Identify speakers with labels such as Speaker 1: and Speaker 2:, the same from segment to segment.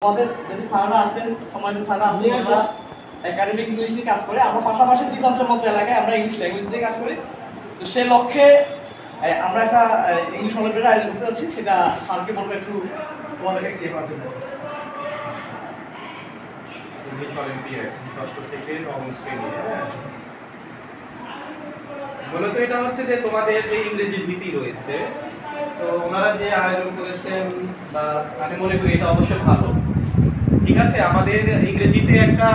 Speaker 1: আমাদের যদি স্যাররা আছেন, সম্মানিত স্যাররা আছেন, আমরা একাডেমিক ইংলিশ নিয়ে কাজ করি। আমরা পাশাপাশি দ্বীপাঞ্চল মতো এলাকায় আমরা ইংলিশ ল্যাঙ্গুয়েজ নিয়ে কাজ করি। তো সেই লক্ষ্যে আমরা একটা ইংলিশ অলিম্পিয়াডের আয়োজন করতে যাচ্ছি। সেটা স্যারকে বলবো একটু তোমাদেরকে ক্লিয়ার করার জন্য।
Speaker 2: ইংলিশ অলিম্পিয়াড ৬ষ্ঠ থেকে ৯ম শ্রেণী। মূলত এটা হচ্ছে যে তোমাদের যে ইংরেজি ভীতি রয়েছে, তো ওনারা যে আয়োজন করেছেন বা আমি মনে করি এটা অবশ্যই ভালো। ঠিক আছে, আমাদের ইংরেজিতে একটা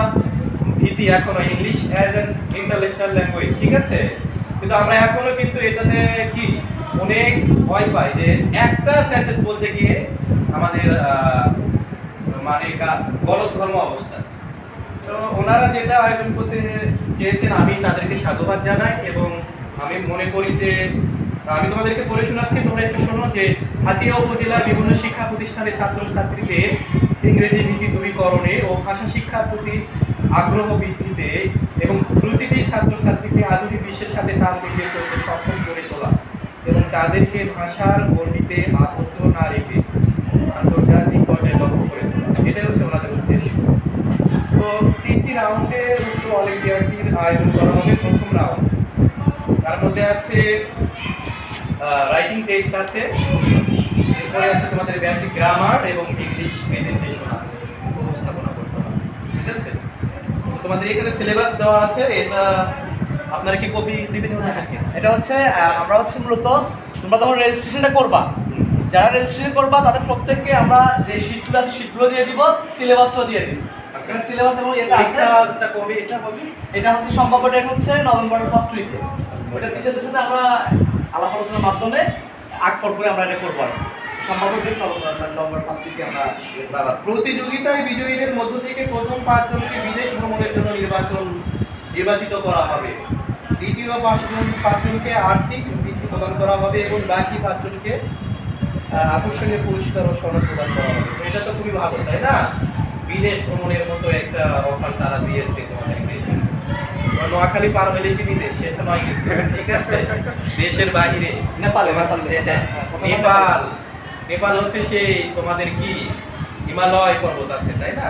Speaker 2: ভীতি এখনো, English as an international language, ঠিক আছে, কিন্তু আমরা এখনো কিন্তু এটাতে কি অনেক ভয় পাই যে একটা সেন্টেন্স বলতে গিয়ে আমাদের মানে গলদঘর্ম অবস্থা। তো ওনারা যেটা আয়োজন করতে চেয়েছেন আমি তাদেরকে সাধুবাদ জানাই এবং আমি মনে করি যে আমি তোমাদেরকে পড়ে শোনাচ্ছি, তোমরা একটু শোনো যে হাতিয়া উপজেলার বিভিন্ন শিক্ষা প্রতিষ্ঠানের ছাত্রছাত্রীদের ইংরেজি ভীতি দূরীকরণে ও ভাষা শিক্ষার প্রতি আগ্রহ বৃদ্ধিতে এবং প্রতিটি ছাত্রছাত্রীকে আধুনিক বিশ্বের সাথে তাল মিলিয়ে চলতে সক্ষম করে তোলা এবং তাদেরকে ভাষার গণ্ডিতে আবদ্ধ না রেখে আন্তর্জাতিক পর্যায়ে লক্ষ্য করে তোলা, এটাই হচ্ছে ওনাদের উদ্দেশ্য। তো 3টি রাউন্ডে উক্ত অলিম্পিয়াডটির আয়োজন করা হবে। প্রথম রাউন্ড, তার মধ্যে আছে রাইটিং টেস্ট আছে, এরপরে আছে তোমাদের বেসিক গ্রামার এবং ইংলিশ প্রেজেন্টেশন আছে, উপস্থাপনা করতে হবে। ঠিক আছে, তোমাদের এখানে সিলেবাস দেওয়া আছে, এটা আপনারা কি কপি দিবেন?
Speaker 1: এটা হচ্ছে আমরা হচ্ছে মূলত তোমরা যখন রেজিস্ট্রেশনটা করবা, যারা রেজিস্ট্রেশন করবা তাদের প্রত্যেককে আমরা যে শীটগুলো আছে শীটগুলো দিয়ে দিব, সিলেবাসটাও দিয়ে দিব। এখানে সিলেবাস এবং এটা আছে,
Speaker 2: এটা কবে এটা হবে?
Speaker 1: এটা হচ্ছে সম্ভাব্য ডেট হচ্ছে নভেম্বরের ফার্স্ট উইকে। ওটা টিচারদের সাথে আমরা আলাপ আলোচনার মাধ্যমে আগ পর করে আমরা এটা করবো। সম্ভাব্য ডেট নভেম্বর ফার্স্ট উইকে আমরা।
Speaker 2: প্রতিযোগিতায় বিজয়ীদের মধ্য থেকে প্রথম 5 জনকে বিদেশ ভ্রমণের জন্য নির্বাচিত করা হবে। দ্বিতীয় 5 জনকে আর্থিক বৃত্তি প্রদান করা হবে এবং বাকি 5 জনকে আকর্ষণীয় পুরস্কার ও সনদ প্রদান করা হবে। তো এটা তো খুবই ভালো, তাই না? বিদেশ ভ্রমণের মতো একটা অফার তারা দিয়েছে তোমাদেরকে। নোয়াখালী পার হলে কি বিদেশ, সেটা নয় কিন্তু, ঠিক আছে, দেশের বাইরে নেপাল হচ্ছে সেই তোমাদের কি হিমালয় পর্বত আছে, তাই না?